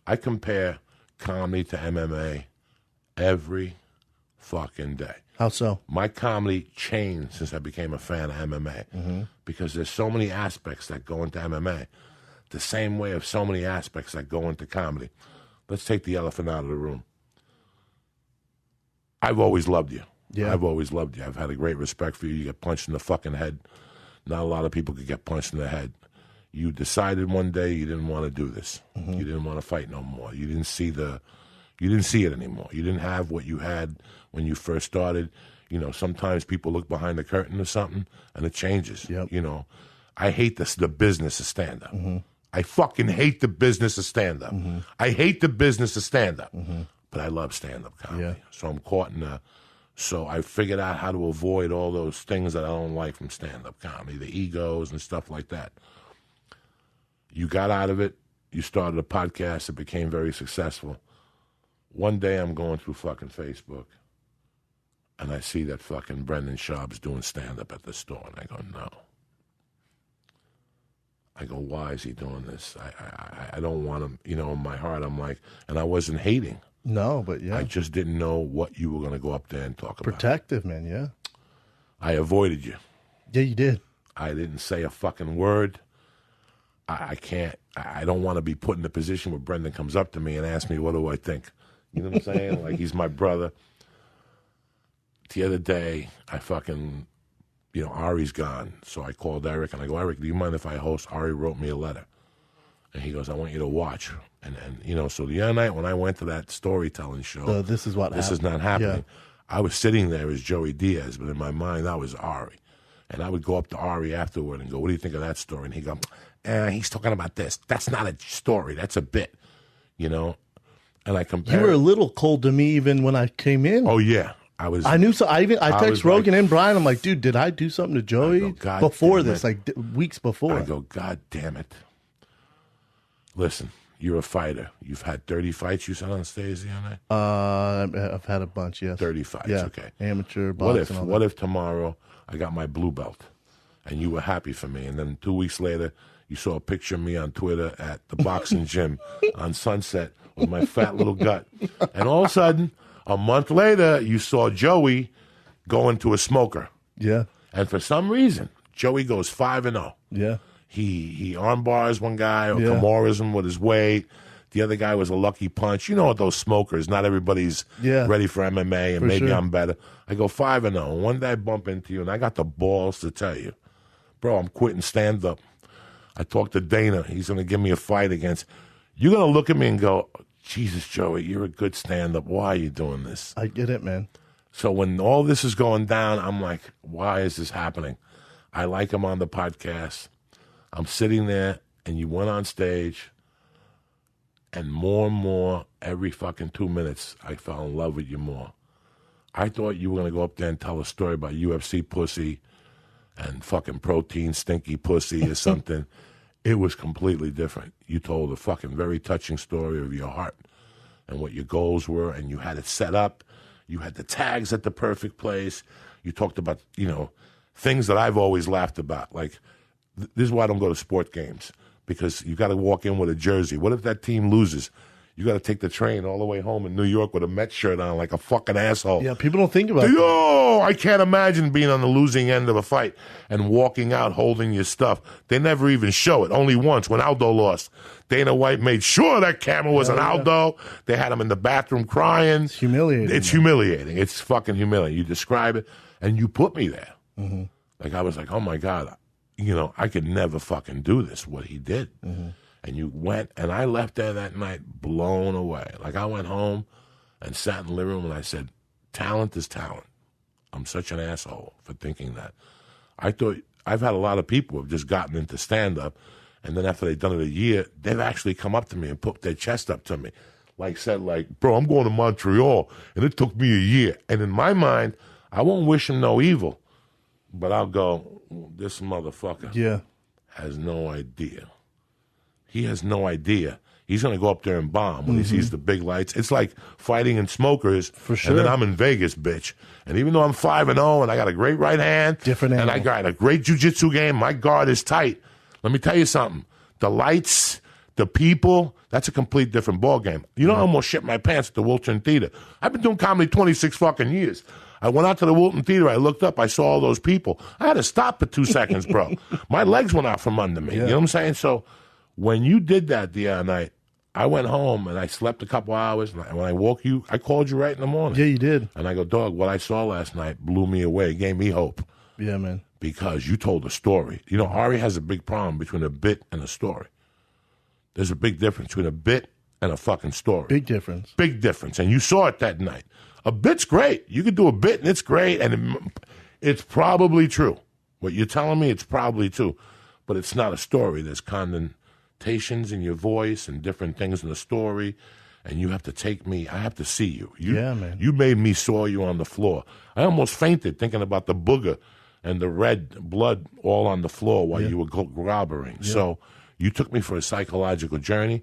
I compare comedy to MMA every fucking day. How so? My comedy changed since I became a fan of MMA because there's so many aspects that go into MMA, the same way of so many aspects that go into comedy. Let's take the elephant out of the room. I've always loved you. Yeah. I've always loved you. I've had a great respect for you. You get punched in the fucking head. Not a lot of people could get punched in the head. You decided one day you didn't want to do this. You didn't want to fight no more. You didn't see it anymore. You didn't have what you had when you first started. You know, sometimes people look behind the curtain or something and it changes. Yep. You know, I hate the business of stand-up. I fucking hate the business of stand-up. I hate the business of stand-up. But I love stand-up comedy. Yeah. So I'm caught in so I figured out how to avoid all those things that I don't like from stand-up comedy, the egos and stuff like that. You got out of it. You started a podcast. It became very successful. One day I'm going through fucking Facebook, and I see that fucking Brendan Schaub's doing stand-up at the store, and I go, no. I go, why is he doing this? I don't want him. You know, in my heart, I'm like, and I wasn't hating. No, but yeah. I just didn't know what you were going to go up there and talk about. Protective, man, yeah. I avoided you. Yeah, you did. I didn't say a fucking word. I can't. I don't want to be put in the position where Brendan comes up to me and asks me, what do I think? You know what I'm saying? Like, he's my brother. The other day, I fucking, you know, Ari's gone. So I called Eric and I go, Eric, do you mind if I host? Ari wrote me a letter. And he goes, I want you to watch. And you know, so the other night when I went to that storytelling show, This Is What This Happened. Is Not Happening, Yeah. I was sitting there as Joey Diaz, but in my mind, I was Ari. And I would go up to Ari afterward and go, what do you think of that story? And he'd go, he's talking about this. That's not a story. That's a bit, you know? And I compare. You were a little cold to me even when I came in. Oh, yeah. I knew so. I text Rogan like, and Brian. I'm like, dude, did I do something to Joey before this? Like weeks before. I go, God damn it. Listen, you're a fighter. You've had 30 fights, you said on stage the other night? I've had a bunch, yes. 30 fights, yeah. okay. Amateur boxing. What if tomorrow I got my blue belt and you were happy for me, and then 2 weeks later you saw a picture of me on Twitter at the boxing gym on Sunset with my fat little gut, and all of a sudden, a month later, you saw Joey go into a smoker. Yeah. And for some reason, Joey goes 5-0. Yeah. He armbars one guy or Yeah. Kimura's him with his weight. The other guy was a lucky punch. You know what, those smokers, not everybody's ready for MMA, and maybe I'm better. I go 5-0. One day I bump into you, and I got the balls to tell you, bro, I'm quitting stand-up. I talked to Dana. He's going to give me a fight against. You're going to look at me and go, Jesus, Joey, you're a good stand-up. Why are you doing this? I get it, man. So when all this is going down, I'm like, why is this happening? I like him on the podcast. I'm sitting there, and you went on stage, and more, every fucking 2 minutes, I fell in love with you more. I thought you were going to go up there and tell a story about UFC pussy and fucking protein stinky pussy or something. It was completely different. You told a fucking very touching story of your heart and what your goals were, and you had it set up. You had the tags at the perfect place. You talked about, you know, things that I've always laughed about. Like, this is why I don't go to sport games, because you got to walk in with a jersey. What if that team loses? You got to take the train all the way home in New York with a Mets shirt on like a fucking asshole. Yeah, people don't think about it. Oh, I can't imagine being on the losing end of a fight and walking out holding your stuff. They never even show it. Only once, when Aldo lost. Dana White made sure that camera was on Aldo. They had him in the bathroom crying. It's humiliating. It's humiliating. It's fucking humiliating. You describe it, and you put me there. Mm-hmm. Like, I was like, oh, my God, you know, I could never fucking do this, what he did. Mm-hmm. And you went, and I left there that night blown away. Like, I went home and sat in the living room, and I said, talent is talent. I'm such an asshole for thinking that. I thought, I've had a lot of people who have just gotten into stand-up, and then after they've done it a year, they've actually come up to me and put their chest up to me. Like, said, like, bro, I'm going to Montreal, and it took me a year. And in my mind, I won't wish him no evil, but I'll go, this motherfucker has no idea. He has no idea. He's going to go up there and bomb when he sees the big lights. It's like fighting in smokers. For sure. And then I'm in Vegas, bitch. And even though I'm 5-0 and I got a great right hand, and I got a great jiu-jitsu game, my guard is tight. Let me tell you something. The lights, the people, that's a complete different ballgame. You know, I almost shit my pants at the Wilton Theater. I've been doing comedy 26 fucking years. I went out to the Wilton Theater. I looked up. I saw all those people. I had to stop for 2 seconds, bro. My legs went out from under me. You know what I'm saying? So when you did that the other night, I went home and I slept a couple hours. And when I woke you, I called you right in the morning. Yeah, you did. And I go, dog, what I saw last night blew me away. It gave me hope. Yeah, man. Because you told a story. You know, Ari has a big problem between a bit and a story. There's a big difference between a bit and a fucking story. Big difference. Big difference. And you saw it that night. A bit's great. You could do a bit and it's great. And it's probably true. What you're telling me, it's probably true. But it's not a story. There's connotations in your voice and different things in the story. And you have to take me. I have to see you. Yeah, man. You made me saw you on the floor. I almost fainted thinking about the booger and the red blood all on the floor while you were grobbering. Yeah. So you took me for a psychological journey,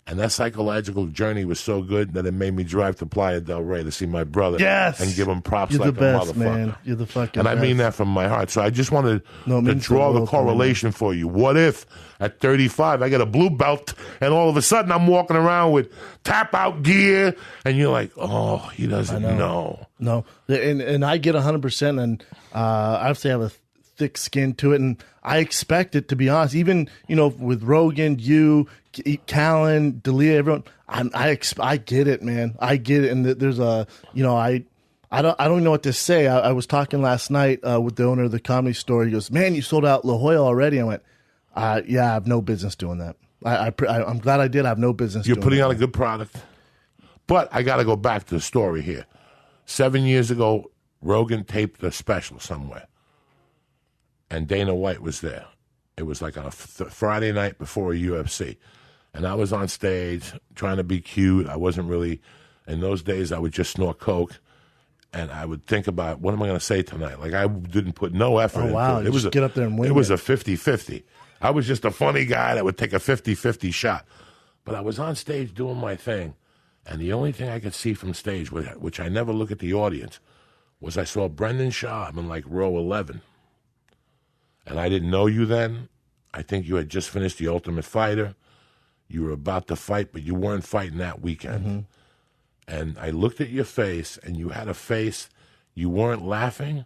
and that psychological journey was so good that it made me drive to Playa del Rey to see my brother and give him props. You're like the best, a motherfucker. Man. You're the fucking and best. I mean that from my heart. So I just wanted to draw the correlation for you. What if at 35 I get a blue belt and all of a sudden I'm walking around with tap-out gear and you're like, oh, he doesn't know. No, and I get 100%, and I obviously have a thick skin to it, and I expect it, to be honest. Even, you know, with Rogan, you, Callan, D'Elia, everyone, I get it, man. I get it, and there's a, you know, I don't know what to say. I was talking last night with the owner of the Comedy Store. He goes, man, you sold out La Jolla already. I went, yeah, I have no business doing that. I'm glad I did. I have no business You're doing putting that. out a good product. But I got to go back to the story here. 7 years ago, Rogan taped a special somewhere, and Dana White was there. It was like on a Friday night before a UFC. And I was on stage trying to be cute. I wasn't really, in those days, I would just snort coke. And I would think about, what am I going to say tonight? Like, I didn't put no effort into it. Wow, you just get up there and win. It was a 50-50. I was just a funny guy that would take a 50-50 shot. But I was on stage doing my thing. And the only thing I could see from stage, which I never look at the audience, was I saw Brendan Schaub in like row 11. And I didn't know you then. I think you had just finished The Ultimate Fighter. You were about to fight, but you weren't fighting that weekend. Mm-hmm. And I looked at your face, and you had a face, you weren't laughing,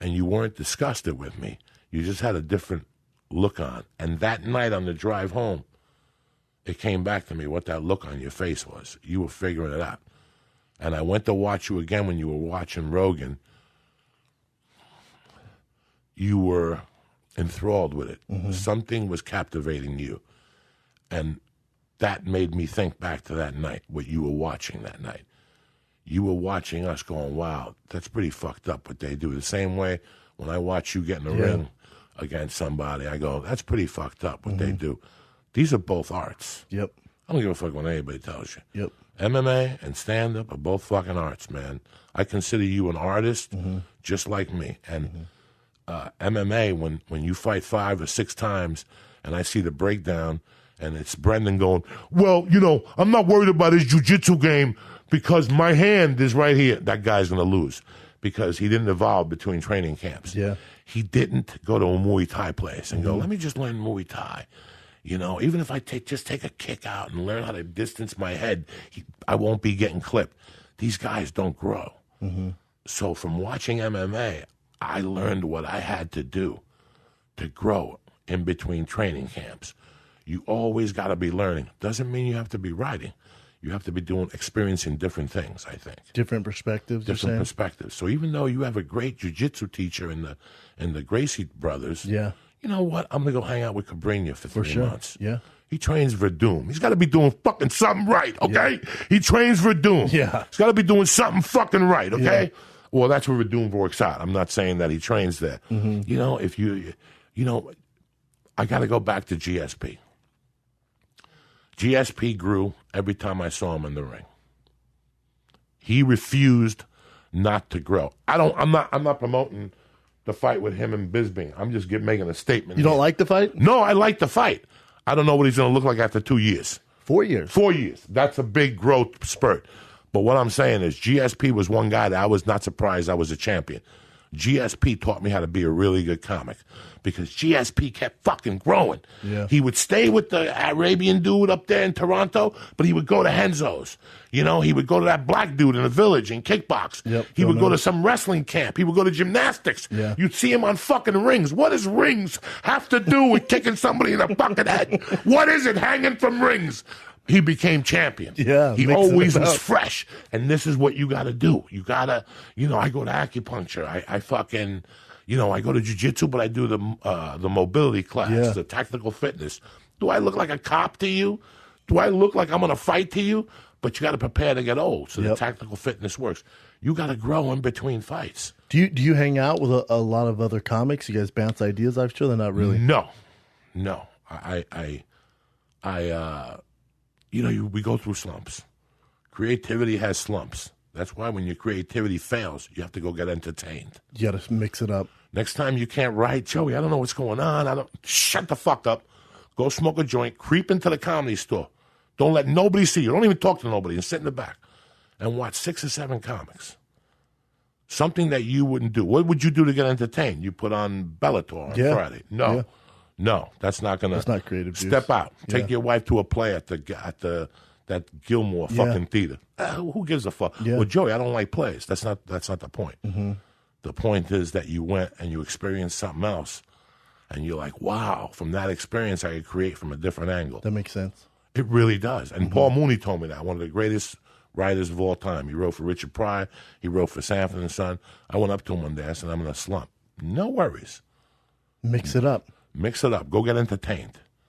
and you weren't disgusted with me. You just had a different look on. And that night on the drive home, it came back to me what that look on your face was. You were figuring it out. And I went to watch you again when you were watching Rogan. You were enthralled with it. Mm-hmm. Something was captivating you. And that made me think back to that night, what you were watching that night. You were watching us going, wow, that's pretty fucked up what they do. The same way when I watch you get in the ring against somebody, I go, that's pretty fucked up what they do. These are both arts. Yep. I don't give a fuck what anybody tells you. Yep. MMA and stand-up are both fucking arts, man. I consider you an artist just like me. And MMA, when you fight 5 or 6 times and I see the breakdown and it's Brendan going, well, you know, I'm not worried about his jiu-jitsu game because my hand is right here. That guy's going to lose because he didn't evolve between training camps. Yeah. He didn't go to a Muay Thai place and go, let me just learn Muay Thai. You know, even if I just take a kick out and learn how to distance my head, I won't be getting clipped. These guys don't grow. Mm-hmm. So from watching MMA, I learned what I had to do to grow in between training camps. You always got to be learning. Doesn't mean you have to be writing. You have to be experiencing different things, I think. Different perspectives. Different perspectives. So even though you have a great jiu-jitsu teacher in the Gracie brothers, you know what? I'm going to go hang out with Cabrinha for 3 months. Yeah. He trains Verdum. He's got to be doing fucking something right, okay? Yeah. He trains Verdum. Yeah. He's got to be doing something fucking right, okay? Yeah. Well, that's where Verdum works out. I'm not saying that he trains there. Mm-hmm. You know, if you know, I got to go back to GSP. GSP grew every time I saw him in the ring. He refused not to grow. I'm not promoting the fight with him and Bisbee. I'm just making a statement. You don't like the fight? No, I like the fight. I don't know what he's going to look like after 2 years. 4 years. 4 years. That's a big growth spurt. But what I'm saying is GSP was one guy that I was not surprised I was a champion. GSP taught me how to be a really good comic because GSP kept fucking growing. Yeah. He would stay with the Arabian dude up there in Toronto, but he would go to Henzo's. You know, he would go to that black dude in the village and kickbox. Yep, he would go to some wrestling camp. He would go to gymnastics. Yeah. You'd see him on fucking rings. What does rings have to do with kicking somebody in the fucking head? What is it hanging from rings? He became champion. Yeah, he always was fresh. And this is what you got to do. You got to, you know, I go to acupuncture. I fucking, you know, I go to jiu-jitsu, but I do the mobility class, the tactical fitness. Do I look like a cop to you? Do I look like I'm going to fight to you? But you got to prepare to get old. So the tactical fitness works. You got to grow in between fights. Do you hang out with a lot of other comics? You guys bounce ideas? I'm sure they're not really. No. You know, we go through slumps. Creativity has slumps. That's why when your creativity fails, you have to go get entertained. You got to mix it up. Next time you can't write, Joey, I don't know what's going on. Shut the fuck up. Go smoke a joint. Creep into the comedy store. Don't let nobody see you. Don't even talk to nobody and sit in the back and watch 6 or 7 comics. Something that you wouldn't do. What would you do to get entertained? You put on Bellator on Friday. No. Yeah. No, that's not gonna. That's not creative. Step out. Take your wife to a play at that Gilmore fucking theater. Who gives a fuck? Yeah. Well, Joey, I don't like plays. That's not the point. Mm-hmm. The point is that you went and you experienced something else, and you're like, wow. From that experience, I could create from a different angle. That makes sense. It really does. And Paul Mooney told me that, one of the greatest writers of all time. He wrote for Richard Pryor. He wrote for Sanford and Son. I went up to him one day. I said, I'm in a slump. No worries. Mix it up. Mix it up. Go get entertained.